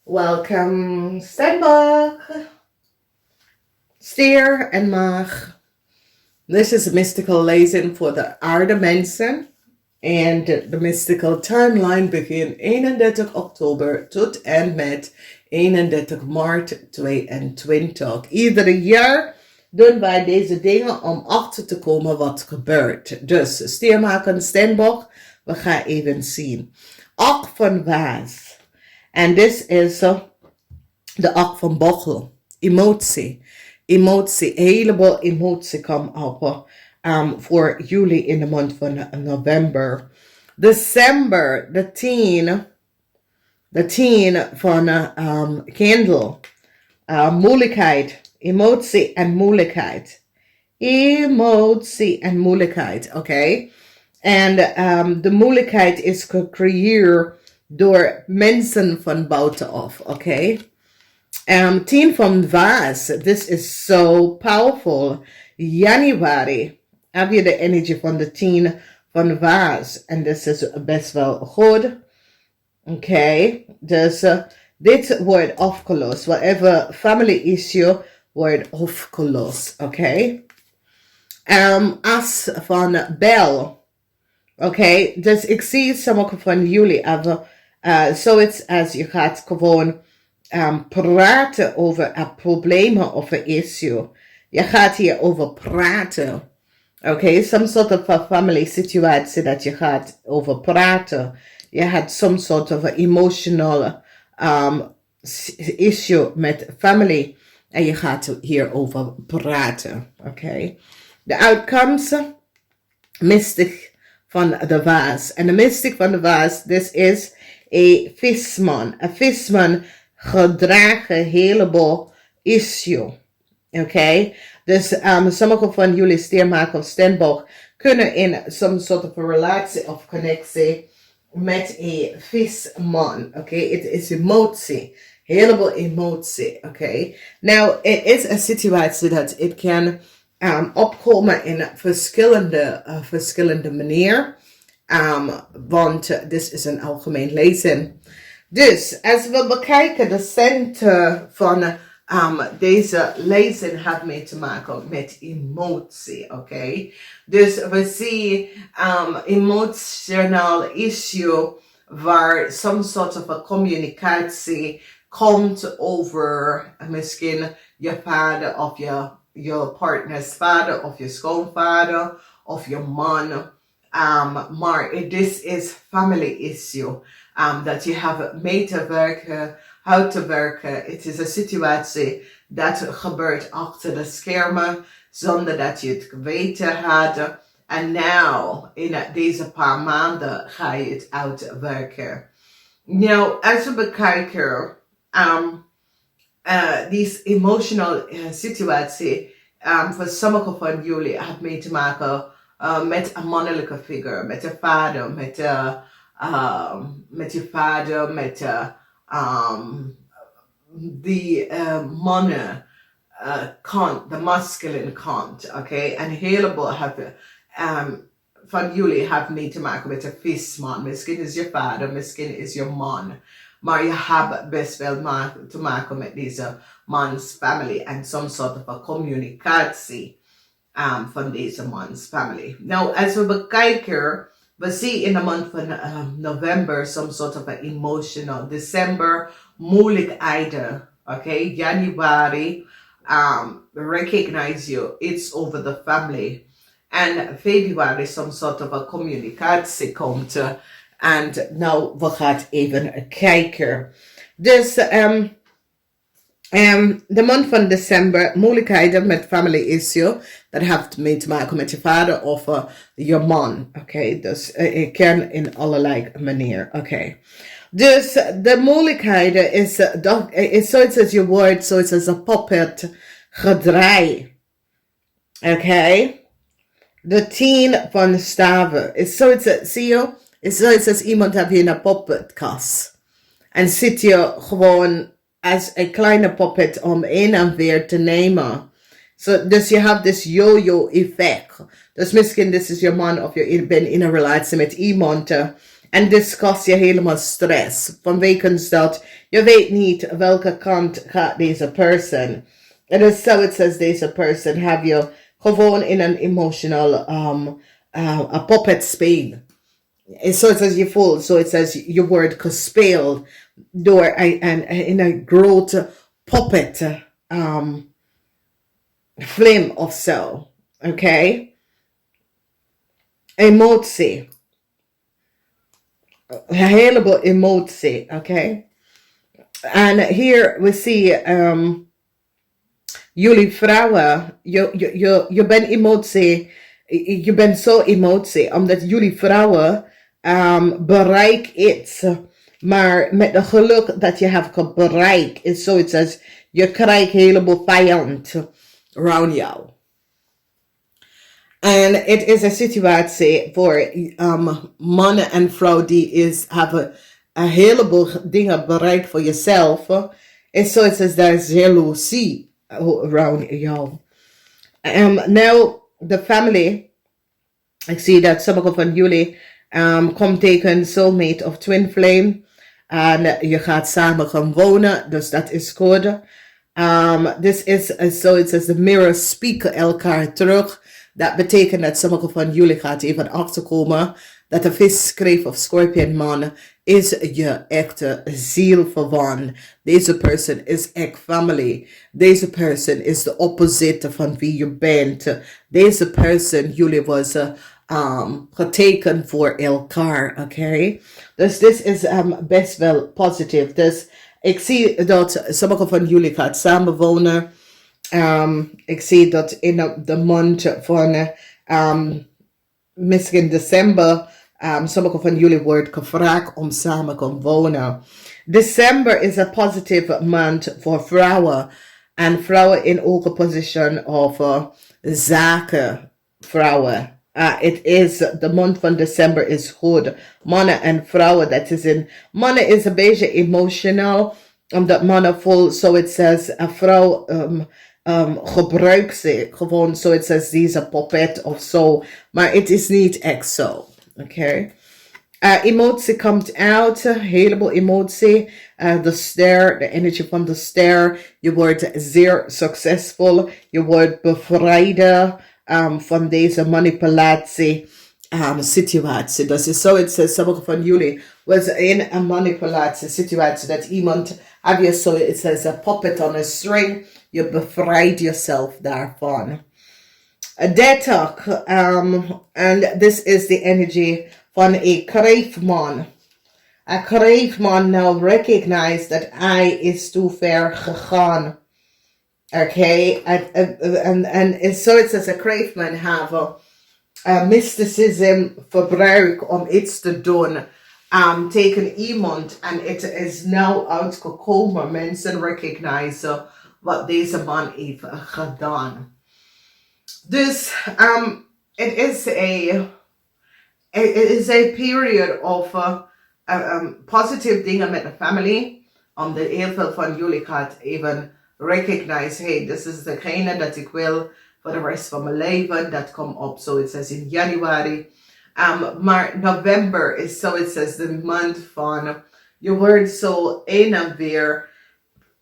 Welcome, Steenbok, Stier en Maag. This is mystical lezing voor de aardemensen. En de mystical timeline begint 31 oktober tot en met 31 maart 22. Iedere jaar doen wij deze dingen om achter te komen wat gebeurt. Dus Stier, Maag en Steenbok, we gaan even zien. 8 van Waas. En dit is de 8 van Bochel. Emotie. Emotie. Heleboel emotie komt op voor jullie in de maand van november. December. De 10 van Candle. Moeilijkheid. Emotie en moeilijkheid. Emotie en moeilijkheid. Oké. En de moeilijkheid is gecreëerd door mensen van buitenaf, oké? 10 van Vaas, this is so powerful. Januari, heb je de energie van de 10 van Vaas. En dit is best wel goed. Oké, dus dit wordt afgelost. Whatever family issue wordt afgelost, oké? As van Bel. Oké, dus ik zie sommige van jullie hebben zoiets als je gaat gewoon praten over problemen of een issue. Je gaat hierover praten. Oké, some sort of a family situatie dat je gaat over praten. Je hebt some sort of a emotional issue met family. En je gaat hierover praten. Oké. De outcomes. Mystic van de Vaas. En de mystic van de Vaas, this is een visman. Een visman gedraagt een heleboel issue. Oké? Dus sommige van jullie Steenbok of Steenbok kunnen in some sort of a relatie of connectie met een visman. Oké? Het is emotie. Heleboel emotie. Oké? Nou, het is een situatie dat het kan opkomen in verschillende manieren. Want dit is een algemeen lezing. Dus als we bekijken de center van deze lezing heeft mee te maken met emotie. Oké? Dus we zien emotional issue waar some sort of a communicatie komt over misschien je vader of je partners vader of je schoonvader of je man. Maar this is family issue. Dat je hebt mee te werken, hoe te werken. Het is een situatie dat gebeurt achter de schermen zonder dat je het geweten had. En nou, in deze paar maanden ga je het uitwerken. Nou, als we bekijken deze emotional situatie voor sommige van jullie heeft mee te maken met een mannelijke figuur, met je vader, met je vader, met die mannen kant, de masculine kant, oké? En een heleboel hebben van jullie heeft mee te maken met een visman. Misschien is je vader, misschien is je man. Maar je hebt best wel te maken met deze man's family en some sort of a communicatie van deze man's family. Nou, als we bekijken, we zien in de maand van november some sort of a emotional. December, moeilijkheden. Oké, Januari, recognize you, it's over the family. En februari, some sort of a communicatie komt. En nou, we gaan even kijken. Dus de maand van december, moeilijkheden met family issue. Dat heeft mee te maken met je vader of je man. Oké, dus het kan in allerlei manieren. Oké. Dus de moeilijkheden is zoiets als je wordt, zoiets als een puppet gedraai. Oké. De 10 van staven is zoiets, zie je? Is zoiets als iemand heb je in een poppetkast. En zit je gewoon als een kleine puppet om in en weer te nemen. So dus je hebt this yo-yo effect. Dus misschien dit is je man of je bent in een relatie met iemand en dit kost je helemaal stress. Vanwege dat je weet niet welke kant gaat deze person. En dus zo het says deze person have je gewoon in een emotional a puppet spelen. En zo het says je voelt, zo het says je wordt gespeeld door in een grote puppet flame of zo. Okay? Emotie. Een heleboel emotie. Okay? And here we see jullie vrouwen, je bent emotie, je bent zo emotie, omdat jullie vrouwen bereik iets. Maar met de geluk dat je hebt bereikt, is zoiets als je krijgt een heleboel vijand around jou. En het is een situatie voor mannen en vrouwen die hebben een heleboel dingen bereikt voor jezelf. En zoiets als daar is jaloezie around jou. Now, the family, ik zie dat sommige van jullie komt tegen soulmate of twin flame. En je gaat samen gaan wonen, dus dat is goed. This is zoiets als de mirror spieken elkaar terug. Dat betekent dat sommige van jullie gaat even achterkomen dat de viskreef of scorpion man is je echte zielverwant. Deze person is echt family. Deze person is de opposite van wie je bent. Deze person, jullie was getekend voor elkaar, oké? Dus dit is best wel positief. Dus ik zie dat sommige van jullie gaat samenwonen. Ik zie dat in de maand van misschien december sommige van jullie wordt gevraagd om samen te wonen. December is een positieve maand voor vrouwen. En vrouwen in ook een position of zaken vrouwen. Het is, de maand van december is goed. Mannen en vrouwen, dat is in, mannen is een beetje emotional. Omdat mannen voelen, so it says, een vrouw gebruikt ze gewoon, so it says, die is een puppet of zo. Maar het is niet echt zo. Oké. Emotie komt uit, een heleboel emotie. De ster, de energie van de ster. Je wordt zeer succesvol. Je wordt bevrijd van deze manipulatie situatie. Dus is zo, het says, sommige van jullie was in een manipulatie situatie. Dat iemand, have je zo, it says, a puppet on a string. Je bevrijdt jezelf daarvan. 30. And this is the energy van een kreefman. Een kreefman now recognize that I is too ver gegaan. Okay, and so it says a kreefman have a mysticism gebruik om iets te doen. Tegen iemand en het is nou uitgekomen. Mensen recognize wat deze man heeft gedaan. Dus it is a period of positive dingen met de family. Omdat heel veel van jullie gaat even recognize, hey, this is degene dat ik wil voor de rest van mijn leven. Dat komt op, so it says in januari. Maar november is, so it says, de maand van, je wordt zo een en weer,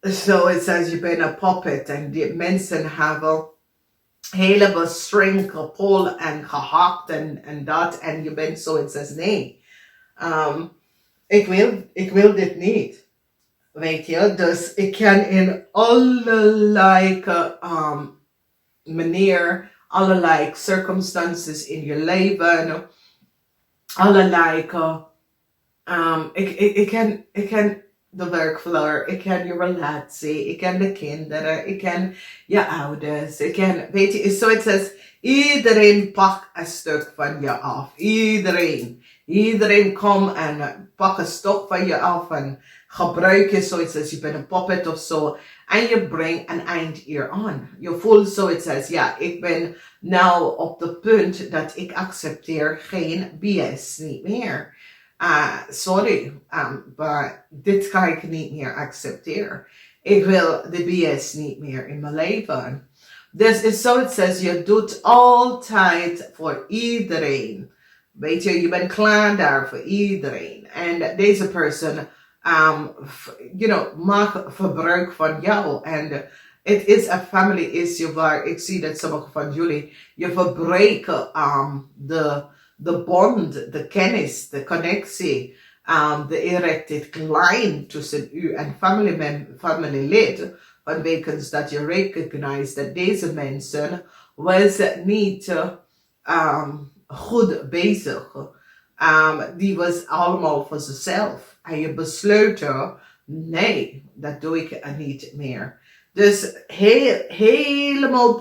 so it says, je bent een puppet. En die mensen hebben helemaal string gepol en gehakt en dat. En je bent zo, it says, nee. Ik wil dit niet. Weet je, dus ik kan in allerlei manier, allerlei circumstances in je leven, allerlei, ik kan de werkvloer, ik kan je relatie, ik kan de kinderen, ik kan je ouders, ik kan, weet je, so it says, iedereen pakt een stuk van je af, iedereen komt en pakt een stuk van je af en gebruik je zoiets als je bent een puppet of zo. En je brengt een eind hier aan. Je voelt zoiets als, ja, ik ben nou op het punt dat ik accepteer geen BS niet meer. Sorry, maar dit ga ik niet meer accepteren. Ik wil de BS niet meer in mijn leven. Dus is zo, het says, je doet altijd voor iedereen. Weet je bent klaar daar voor iedereen. En deze person, maakt verbruik van jou. En het is een family issue waar ik zie dat sommige van jullie, je verbreken de bond, de kennis, de connectie, de erected line tussen u en familielid. Vanwege dat je recognize dat deze mensen was niet goed bezig. Die was allemaal voor zichzelf. En je besloot, nee, dat doe ik niet meer. Dus helemaal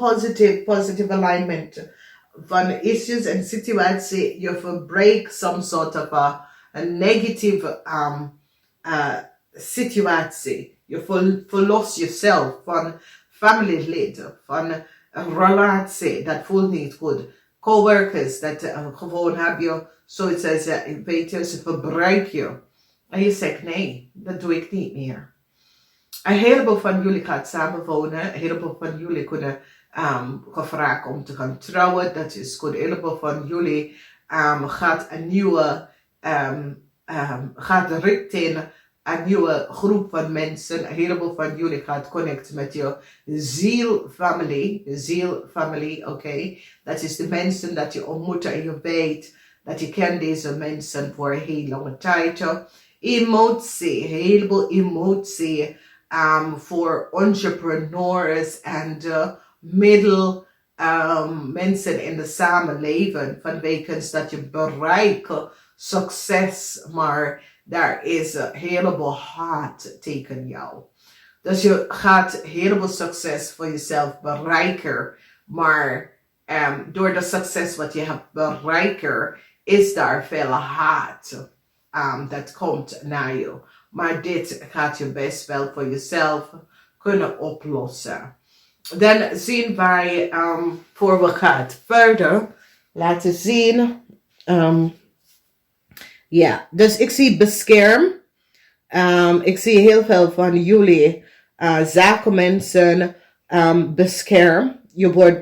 positive alignment van issues en situatie. Je verbreekt some sort of a negative situatie. Je verlost jezelf van familieleden, van een relatie dat voelt niet goed. Coworkers dat gewoon heb je zoiets als, weet je, ze verbruiken je. En je zegt nee, dat doe ik niet meer. Een heleboel van jullie gaat samenwonen. Een heleboel van jullie kunnen gevraagd om te gaan trouwen. Dat is goed. Een heleboel van jullie gaat een nieuwe, gaat richting een nieuwe groep van mensen. Een heleboel van jullie gaat connecten met je zielfamilie, oké? Dat is de mensen dat je ontmoet en je weet dat je kent deze mensen voor een heel lange tijd. Emotie, een heleboel emotie voor entrepreneurs en mensen in de samenleving. Vanwege dat je bereikt succes, maar daar is een heleboel haat tegen jou. Dus je gaat heleboel succes voor jezelf bereiken, maar door de succes wat je hebt bereiken, is daar veel haat dat komt naar je. Maar dit gaat je best wel voor jezelf kunnen oplossen. Dan zien wij, voor we gaan verder, laten zien. Dus ik zie bescherm. Ik zie heel veel van jullie zakenmensen bescherm. Je wordt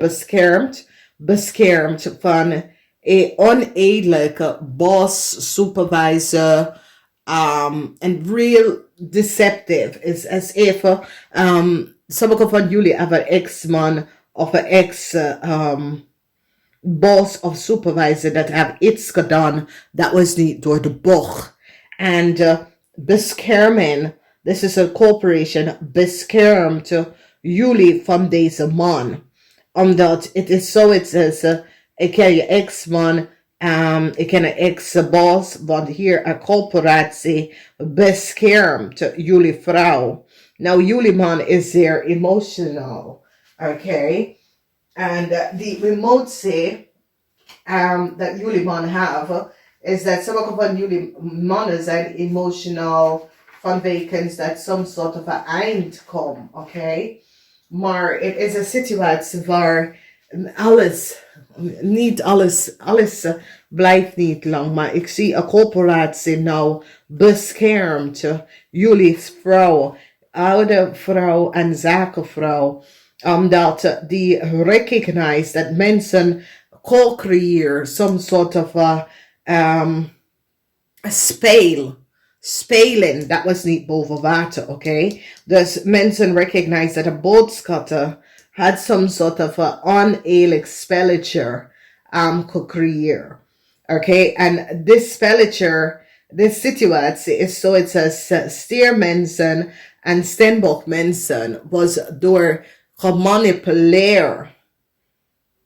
beschermd van een onedelijke boss, supervisor, and real deceptive. Is as if sommige van jullie hebben een ex-man of een ex-boss of supervisor dat heeft iets gedaan dat was niet door de bocht. En beschermen, this is a corporation, beschermt jullie van deze man. Omdat het is zo, het is, ik ken je ex-man, ik ken een ex-boss, want hier een corporatie beschermt jullie vrouw. Nou, jullie man is zeer emotional, okay? En die emotie dat jullie man hebben, is dat sommige van jullie mannen zijn emotional vanwege dat some sort of een eind komt, okay? Maar het is een situatie waar niet alles blijft niet lang. Maar ik zie een corporatie nou beschermt jullie vrouw, oude vrouw en zakenvrouw. Omdat die recognize dat mensen co-creëren some sort of spelen, dat was niet boven water, oké? Dus mensen recognize dat een boodschatter had some sort of a oneerlijk spelletje gecreëerd, oké? En dit spelletje, this situatie is zo, het is stiermensen en steenbok mensen was door gemanipuleerd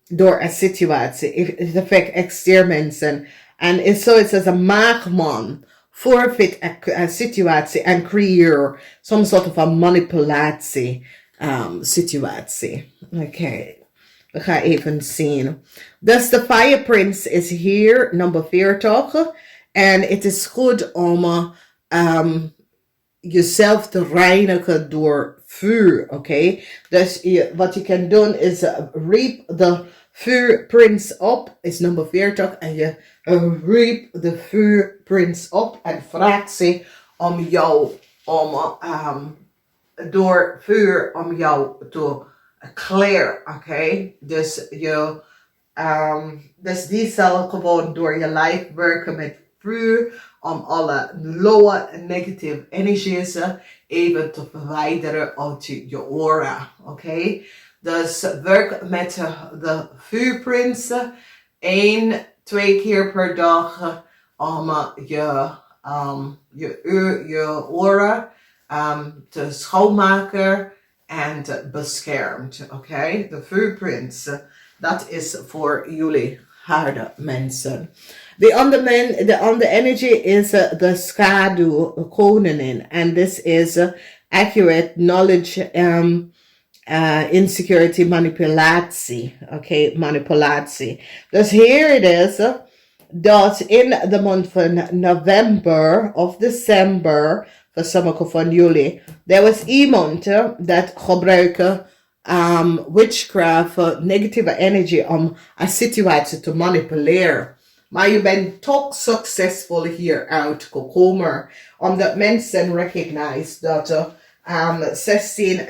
door een situatie. Het affect extiermensen. En is zo, het is een maagman forfeit een situatie en creëer some sort of a manipulatie situatie. Oké. We gaan even zien. Dus de Fire Prince is hier, nummer 40. En het is goed om jezelf te reinigen door vuur, oké? Dus wat je kan doen is reap de vuurprins op, is nummer 40. En je reap de vuurprins op en vraagt ze om jou, door vuur om jou te clear, oké? Dus dus die zal gewoon door je lijf werken met vuur om alle lowe negative energies even te verwijderen uit je aura, oké? Dus werk met de vuurprints 1-2 keer per dag om je aura te schoonmaken en te beschermen, oké? De vuurprints, dat is voor jullie harde mensen. The other energy is the schaduwkoningin, and this is accurate knowledge, insecurity, manipulatie. Okay, manipulatie. Dus here it is, dat in the month van November of December, voor sommigen van jullie, there was iemand dat gebruikte witchcraft, negative energy om een situatie te manipuleren. Maar je bent toch succesvol hieruit gekomen. Omdat mensen recognize dat 16,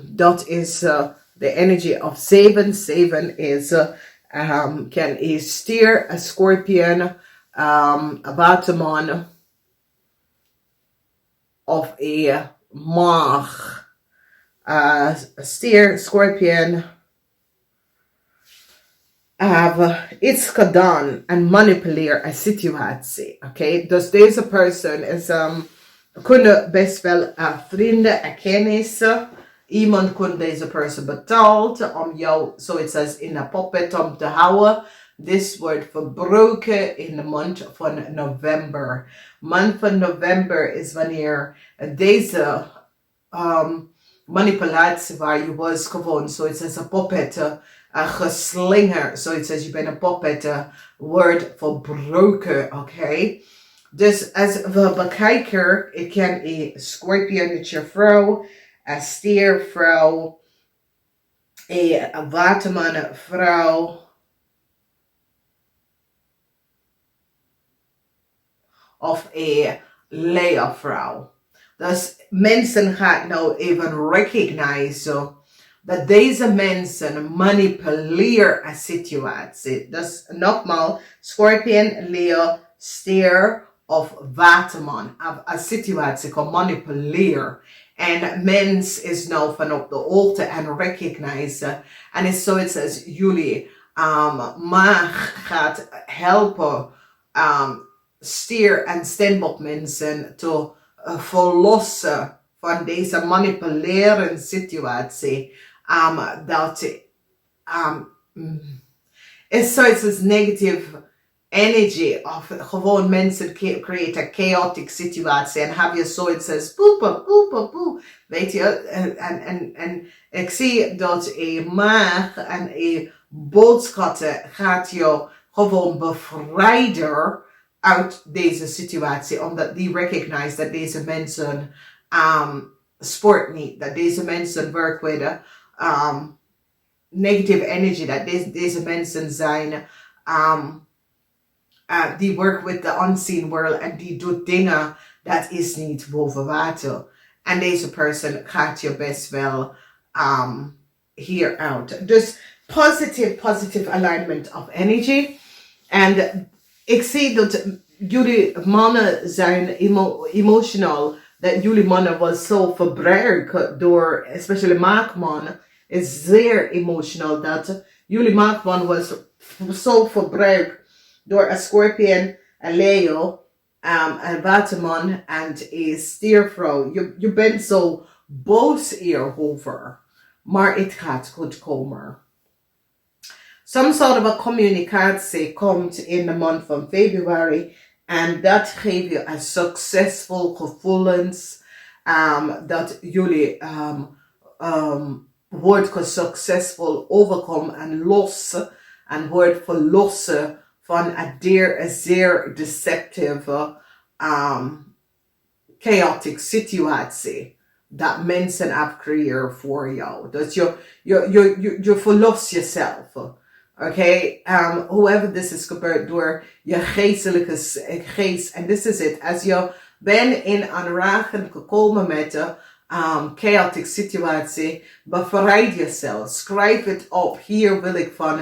dat is the energy of 7. 7 is can a stier, a scorpion, a waterman, of a maag. A stier, scorpion, have iets gedaan en manipuleer een situatie. Oké, dus deze persoon is kunnen best wel vrienden en kennissen. Iemand kon deze persoon betaald om jou zoiets als in een puppet om te houden. Dit wordt verbroken in de maand van november. Maand van november is wanneer deze manipulatie waar je was gewoon zoiets als een puppet geslinger, zoiets als je bent een puppet, wordt verbroken, oké? Dus als we bekijken, ik ken een scorpionetje vrouw, een stiervrouw, een waterman vrouw, of een leeuwvrouw. Dus mensen gaan nou even recognizen dat deze mensen manipuleren een situatie. Dus nogmaals, scorpion, leeuw, stier of waterman. Een situatie kan manipuleren. En mens is nou van op de hoogte en recognizen. En is zoiets als jullie maag gaat helpen stier en steenbok mensen te verlossen van deze manipulerende situatie. Dat is zoiets als negative energy of gewoon mensen creëren een chaotic situatie en heb je zoiets als poep, weet je, en ik zie dat een maag en een boodschatten gaat je gewoon bevrijden uit deze situatie, omdat die recognize dat deze mensen sport niet, dat deze mensen werken met negative energy, dat deze mensen zijn die werken with the unseen world en die doet dingen dat is niet boven water. En deze persoon gaat je best wel hieruit. Dus positive alignment of energy. En ik zie dat jullie mannen zijn emotional. Dat jullie mannen was zo verbruikt door, especially maakman, is zeer emotional. Dat jullie maakman was zo verbruikt door een scorpion, een leeuw, een waterman en een stiervrouw. Je bent zo boos hierover. Maar het gaat goed komen. Some sort of a communicatie komt in de maand van februari. En dat geeft je een succesvol gevoelens. Dat jullie wordt succesvol overkomen en los. En wordt verlossen van een zeer deceptive, chaotic situatie. Dat mensen afcreëren voor jou. Dus je verlost jezelf. Oké, however this is gebeurd door je geestelijke geest. En this is it. Als je bent in aanraking gekomen met chaotic situatie, bevrijd jezelf. Schrijf het op. Hier wil ik van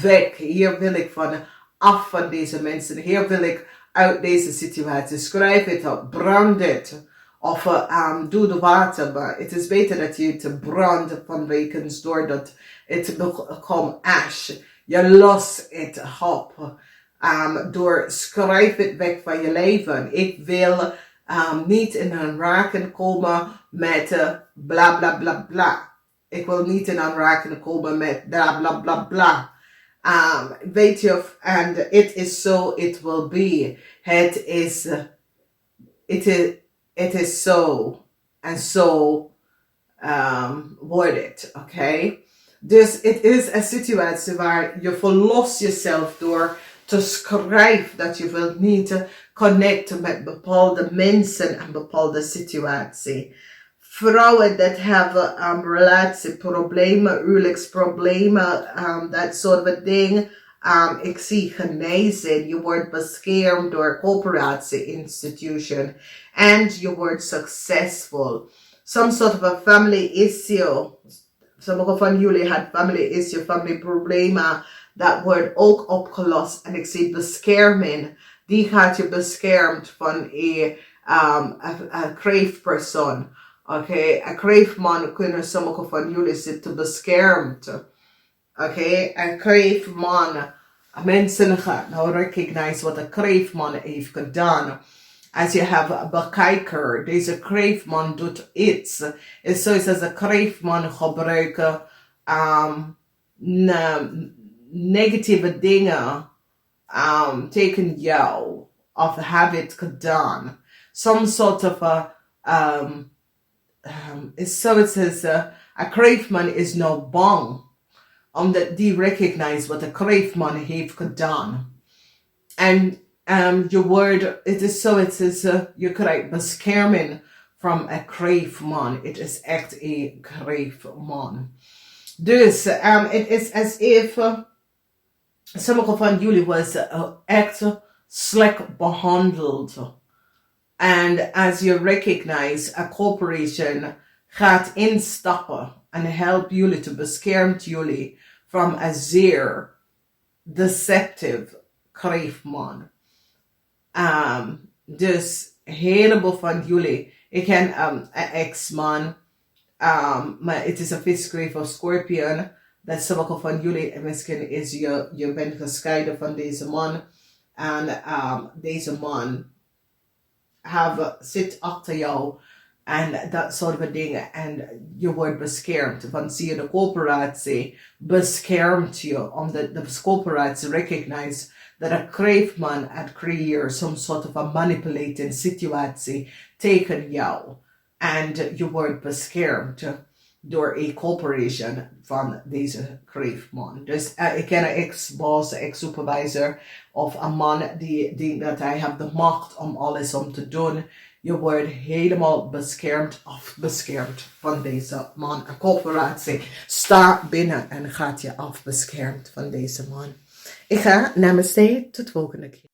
weg. Hier wil ik van af van deze mensen. Hier wil ik uit deze situatie. Schrijf het op. Brand het. Of doe de water. Maar het is beter dat je het brandt vanwege doordat het bekomt ash. Je lost het op. Door schrijf het weg van je leven. Ik wil niet in aanraking komen met bla bla bla bla. Ik wil niet in aanraking komen met bla bla bla bla. Weet je, and it is so it will be. It is so. And so wordt het, oké? Dus het is een situatie waar je verlost jezelf door te schrijven dat je wilt niet connecten met bepaalde mensen en bepaalde situatie. Vrouwen dat hebben relatieproblemen, huwelijksproblemen, dat soort dingen. Ik zie genezing. Je wordt beschermd door coöperatie institution. En je wordt succesvol. Some sort of a family issue. Sommige van jullie had family issue, family problemen. Dat wordt ook opgelost. En ik zie bescherming. Die gaat je beschermd van een kreefpersoon. Oké, een kreefman kunnen sommige van jullie zitten beschermd. Oké, een kreefman. Mensen gaan nou recognize wat een kreefman heeft gedaan. Als je hebt een bekijker, deze kreefman doet iets. Het is zoals als een kreefman gebruiken negatieve dingen tegen jou. Of have it gedaan. Some sort of it's so it says a kreefman is no bang. Omdat die recognize wat een kreefman heeft gedaan. En je wordt, het is zo, het is, je krijgt bescherming van een kreefman. Het is echt een kreefman. Dus het is as if sommige van jullie was echt slecht behandeld. En als je recognize, a corporation gaat instappen en helpt jullie te beschermen jullie van een zeer deceptive kreefman. Dus een heleboel van jullie, ik ken een ex-man, maar het is een viskreef of scorpion, dat sommige van jullie, misschien is je bent gescheiden van deze man, en deze man zit achter jou, en dat soort van dingen, en je wordt beschermd, want zie je de coöperatie beschermt je, omdat de coöperatie recognize dat een kreefman het creëert some sort of a manipulating situatie tegen jou. En je wordt beschermd door een corporation van deze kreefman. Dus ik ken een ex-boss, ex-supervisor of een man die denkt dat hij heeft de macht om alles om te doen. Je wordt helemaal beschermd van deze man. Een corporatie staat binnen en gaat je afbeschermd van deze man. Ik ga namaste, tot volgende keer.